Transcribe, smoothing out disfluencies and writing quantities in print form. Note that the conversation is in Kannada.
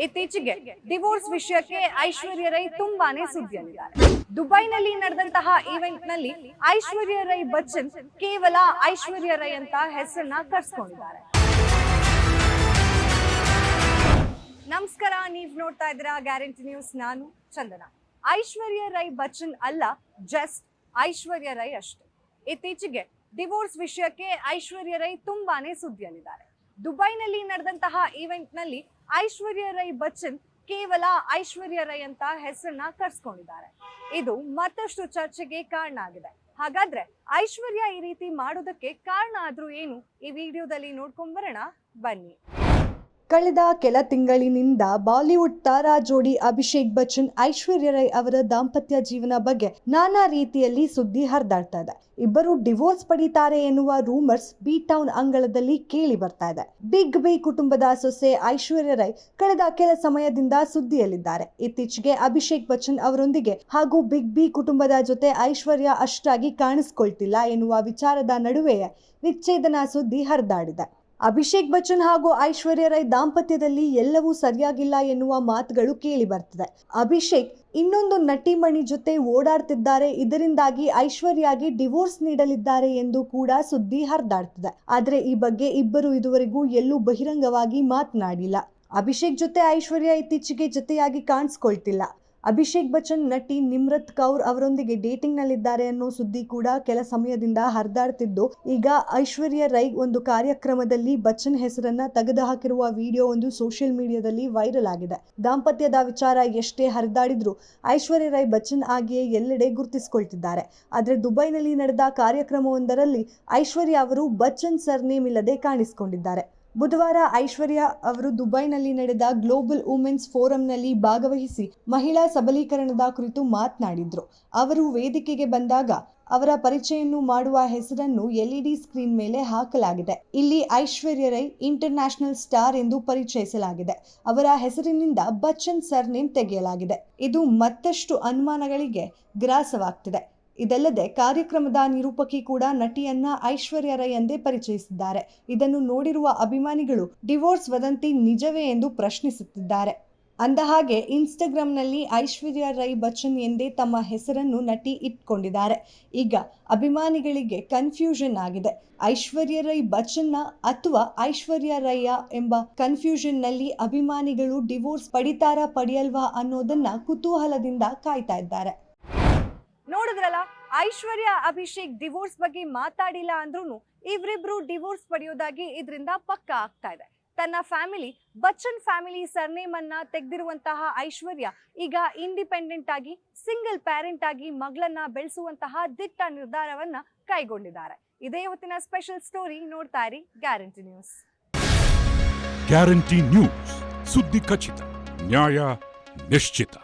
ಇತ್ತೀಚೆಗೆ ಡಿವೋರ್ಸ್ ವಿಷಯಕ್ಕೆ ಐಶ್ವರ್ಯ ರೈ ತುಂಬಾನೇ ಸುದ್ದಿಯಲ್ಲಿದ್ದಾರೆ. ದುಬೈನಲ್ಲಿ ನಡೆದಂತಹ ಈವೆಂಟ್ ನಲ್ಲಿ ಐಶ್ವರ್ಯ ರೈ ಬಚ್ಚನ್ ಕೇವಲ ಐಶ್ವರ್ಯ ರೈ ಅಂತ ಹೆಸರನ್ನ ಕರ್ಸ್ಕೊಂಡಿದ್ದಾರೆ. ನಮಸ್ಕಾರ, ನೀವ್ ನೋಡ್ತಾ ಇದ್ದೀರಾ ಗ್ಯಾರಂಟಿ ನ್ಯೂಸ್. ನಾನು ಚಂದನ. ಐಶ್ವರ್ಯ ರೈ ಬಚ್ಚನ್ ಅಲ್ಲ, ಜಸ್ಟ್ ಐಶ್ವರ್ಯ ರೈ ಅಷ್ಟೇ. ಇತ್ತೀಚೆಗೆ ಡಿವೋರ್ಸ್ ವಿಷಯಕ್ಕೆ ಐಶ್ವರ್ಯ ರೈ ತುಂಬಾನೇ ಸುದ್ದಿಯಲ್ಲಿದ್ದಾರೆ. ದುಬೈನಲ್ಲಿ ನಡೆದಂತಹ ಈವೆಂಟ್ ನಲ್ಲಿ ಐಶ್ವರ್ಯ ರೈ ಬಚ್ಚನ್ ಕೇವಲ ಐಶ್ವರ್ಯ ರೈ ಅಂತ ಹೆಸರನ್ನ ಕರ್ಸ್ಕೊಂಡಿದ್ದಾರೆ. ಇದು ಮತ್ತಷ್ಟು ಚರ್ಚೆಗೆ ಕಾರಣ ಆಗಿದೆ. ಹಾಗಾದ್ರೆ ಐಶ್ವರ್ಯ ಈ ರೀತಿ ಮಾಡೋದಕ್ಕೆ ಕಾರಣ ಆದ್ರೂ ಏನು? ಈ ವಿಡಿಯೋದಲ್ಲಿ ನೋಡ್ಕೊಂಡ್ ಬರೋಣ ಬನ್ನಿ. ಕಳೆದ ಕೆಲ ತಿಂಗಳಿನಿಂದ ಬಾಲಿವುಡ್ ತಾರಾ ಜೋಡಿ ಅಭಿಷೇಕ್ ಬಚ್ಚನ್ ಐಶ್ವರ್ಯ ರೈ ಅವರ ದಾಂಪತ್ಯ ಜೀವನ ಬಗ್ಗೆ ನಾನಾ ರೀತಿಯಲ್ಲಿ ಸುದ್ದಿ ಹರಿದಾಡ್ತಾ ಇದೆ. ಇಬ್ಬರು ಡಿವೋರ್ಸ್ ಪಡೀತಾರೆ ಎನ್ನುವ ರೂಮರ್ಸ್ ಬಿ ಟೌನ್ ಅಂಗಳದಲ್ಲಿ ಕೇಳಿ ಬರ್ತಾ ಇದೆ. ಬಿಗ್ ಬಿ ಕುಟುಂಬದ ಸೊಸೆ ಐಶ್ವರ್ಯ ರೈ ಕಳೆದ ಕೆಲ ಸಮಯದಿಂದ ಸುದ್ದಿಯಲ್ಲಿದ್ದಾರೆ. ಇತ್ತೀಚೆಗೆ ಅಭಿಷೇಕ್ ಬಚ್ಚನ್ ಅವರೊಂದಿಗೆ ಹಾಗೂ ಬಿಗ್ ಬಿ ಕುಟುಂಬದ ಜೊತೆ ಐಶ್ವರ್ಯ ಅಷ್ಟಾಗಿ ಕಾಣಿಸ್ಕೊಳ್ತಿಲ್ಲ ಎನ್ನುವ ವಿಚಾರದ ನಡುವೆಯೇ ವಿಚ್ಛೇದನ ಸುದ್ದಿ ಹರಿದಾಡಿದೆ. ಅಭಿಷೇಕ್ ಬಚ್ಚನ್ ಹಾಗೂ ಐಶ್ವರ್ಯ ರೈ ದಾಂಪತ್ಯದಲ್ಲಿ ಎಲ್ಲವೂ ಸರಿಯಾಗಿಲ್ಲ ಎನ್ನುವ ಮಾತುಗಳು ಕೇಳಿ ಬರ್ತಿದೆ. ಅಭಿಷೇಕ್ ಇನ್ನೊಂದು ನಟಿಮಣಿ ಜೊತೆ ಓಡಾಡ್ತಿದ್ದಾರೆ, ಇದರಿಂದಾಗಿ ಐಶ್ವರ್ಯಾಗೆ ಡಿವೋರ್ಸ್ ನೀಡಲಿದ್ದಾರೆ ಎಂದು ಕೂಡ ಸುದ್ದಿ ಹರಿದಾಡ್ತಿದೆ. ಆದ್ರೆ ಈ ಬಗ್ಗೆ ಇಬ್ಬರು ಇದುವರೆಗೂ ಎಲ್ಲೂ ಬಹಿರಂಗವಾಗಿ ಮಾತನಾಡಿಲ್ಲ. ಅಭಿಷೇಕ್ ಜೊತೆ ಐಶ್ವರ್ಯ ಇತ್ತೀಚೆಗೆ ಜೊತೆಯಾಗಿ ಕಾಣಿಸ್ಕೊಳ್ತಿಲ್ಲ. ಅಭಿಷೇಕ್ ಬಚ್ಚನ್ ನಟಿ ನಿಮ್ರತ್ ಕೌರ್ ಅವರೊಂದಿಗೆ ಡೇಟಿಂಗ್ ನಲ್ಲಿದ್ದಾರೆ ಅನ್ನೋ ಸುದ್ದಿ ಕೂಡ ಕೆಲ ಸಮಯದಿಂದ ಹರಿದಾಡ್ತಿದ್ದು, ಈಗ ಐಶ್ವರ್ಯ ರೈ ಒಂದು ಕಾರ್ಯಕ್ರಮದಲ್ಲಿ ಬಚ್ಚನ್ ಹೆಸರನ್ನ ತೆಗೆದುಹಾಕಿರುವ ವಿಡಿಯೋ ಒಂದು ಸೋಷಿಯಲ್ ಮೀಡಿಯಾದಲ್ಲಿ ವೈರಲ್ ಆಗಿದೆ. ದಾಂಪತ್ಯದ ವಿಚಾರ ಎಷ್ಟೇ ಹರಿದಾಡಿದ್ರು ಐಶ್ವರ್ಯ ರೈ ಬಚ್ಚನ್ ಆಗಿಯೇ ಎಲ್ಲೆಡೆ ಗುರುತಿಸಿಕೊಳ್ತಿದ್ದಾರೆ. ಆದ್ರೆ ದುಬೈನಲ್ಲಿ ನಡೆದ ಕಾರ್ಯಕ್ರಮವೊಂದರಲ್ಲಿ ಐಶ್ವರ್ಯ ಅವರು ಬಚ್ಚನ್ ಸರ್ನೇಮ್ ಇಲ್ಲದೆ ಕಾಣಿಸಿಕೊಂಡಿದ್ದಾರೆ. ಬುಧವಾರ ಐಶ್ವರ್ಯ ಅವರು ದುಬೈನಲ್ಲಿ ನಡೆದ ಗ್ಲೋಬಲ್ ವುಮೆನ್ಸ್ ಫೋರಂನಲ್ಲಿ ಭಾಗವಹಿಸಿ ಮಹಿಳಾ ಸಬಲೀಕರಣದ ಕುರಿತು ಮಾತನಾಡಿದ್ರು. ಅವರು ವೇದಿಕೆಗೆ ಬಂದಾಗ ಅವರ ಪರಿಚಯವನ್ನು ಮಾಡುವ ಹೆಸರನ್ನು LED ಸ್ಕ್ರೀನ್ ಮೇಲೆ ಹಾಕಲಾಗಿದೆ. ಇಲ್ಲಿ ಐಶ್ವರ್ಯ ರೈ ಇಂಟರ್ನ್ಯಾಷನಲ್ ಸ್ಟಾರ್ ಎಂದು ಪರಿಚಯಿಸಲಾಗಿದೆ. ಅವರ ಹೆಸರಿನಿಂದ ಬಚ್ಚನ್ ಸರ್ನೇಮ್ ತೆಗೆಯಲಾಗಿದೆ. ಇದು ಮತ್ತಷ್ಟು ಅನುಮಾನಗಳಿಗೆ ಗ್ರಾಸವಾಗ್ತಿದೆ. ಇದಲ್ಲದೆ ಕಾರ್ಯಕ್ರಮದ ನಿರೂಪಕಿ ಕೂಡ ನಟಿಯನ್ನ ಐಶ್ವರ್ಯ ರೈ ಎಂದೇ ಪರಿಚಯಿಸಿದ್ದಾರೆ. ಇದನ್ನು ನೋಡಿರುವ ಅಭಿಮಾನಿಗಳು ಡಿವೋರ್ಸ್ ವದಂತಿ ನಿಜವೇ ಎಂದು ಪ್ರಶ್ನಿಸುತ್ತಿದ್ದಾರೆ. ಅಂದಹಾಗೆ ಇನ್ಸ್ಟಾಗ್ರಾಂನಲ್ಲಿ ಐಶ್ವರ್ಯ ರೈ ಬಚ್ಚನ್ ಎಂದೇ ತಮ್ಮ ಹೆಸರನ್ನು ನಟಿ ಇಟ್ಕೊಂಡಿದ್ದಾರೆ. ಈಗ ಅಭಿಮಾನಿಗಳಿಗೆ ಕನ್ಫ್ಯೂಷನ್ ಆಗಿದೆ. ಐಶ್ವರ್ಯ ರೈ ಬಚ್ಚನ್ನ ಅಥವಾ ಐಶ್ವರ್ಯ ರೈಯ ಎಂಬ ಕನ್ಫ್ಯೂಷನ್ ನಲ್ಲಿ ಅಭಿಮಾನಿಗಳು ಡಿವೋರ್ಸ್ ಪಡಿತಾರಾ ಪಡೆಯಲ್ವಾ ಅನ್ನೋದನ್ನ ಕುತೂಹಲದಿಂದ ಕಾಯ್ತಾ ಇದ್ದಾರೆ. ನೋಡಿದ್ರಲ್ಲ, ಐಶ್ವರ್ಯ ಅಭಿಷೇಕ್ ಡಿವೋರ್ಸ್ ಬಗ್ಗೆ ಮಾತಾಡಿಲ್ಲ ಅಂದ್ರೂ ಇವರಿಬ್ರು ಡಿವೋರ್ಸ್ ಪಡೆಯೋದಾಗಿ ಇದರಿಂದ ಪಕ್ಕ ಆಗ್ತಾ ಇದೆ. ತನ್ನ ಫ್ಯಾಮಿಲಿ ಬಚ್ಚನ್ ಫ್ಯಾಮಿಲಿ ಸರ್ನೇಮ್ ಅನ್ನ ತೆಗೆದಿರುವಂತಹ ಐಶ್ವರ್ಯ ಈಗ ಇಂಡಿಪೆಂಡೆಂಟ್ ಆಗಿ ಸಿಂಗಲ್ ಪ್ಯಾರೆಂಟ್ ಆಗಿ ಮಗಳನ್ನ ಬೆಳೆಸುವಂತಹ ದಿಟ್ಟ ನಿರ್ಧಾರವನ್ನ ಕೈಗೊಂಡಿದ್ದಾರೆ. ಇದೇ ಹೊತ್ತಿನ ಸ್ಪೆಷಲ್ ಸ್ಟೋರಿ. ನೋಡ್ತಾ ಇರಿ ಗ್ಯಾರಂಟಿ ನ್ಯೂಸ್. ಗ್ಯಾರಂಟಿ ನ್ಯೂಸ್, ಸುದ್ದಿ ಖಚಿತ, ನ್ಯಾಯ ನಿಶ್ಚಿತ.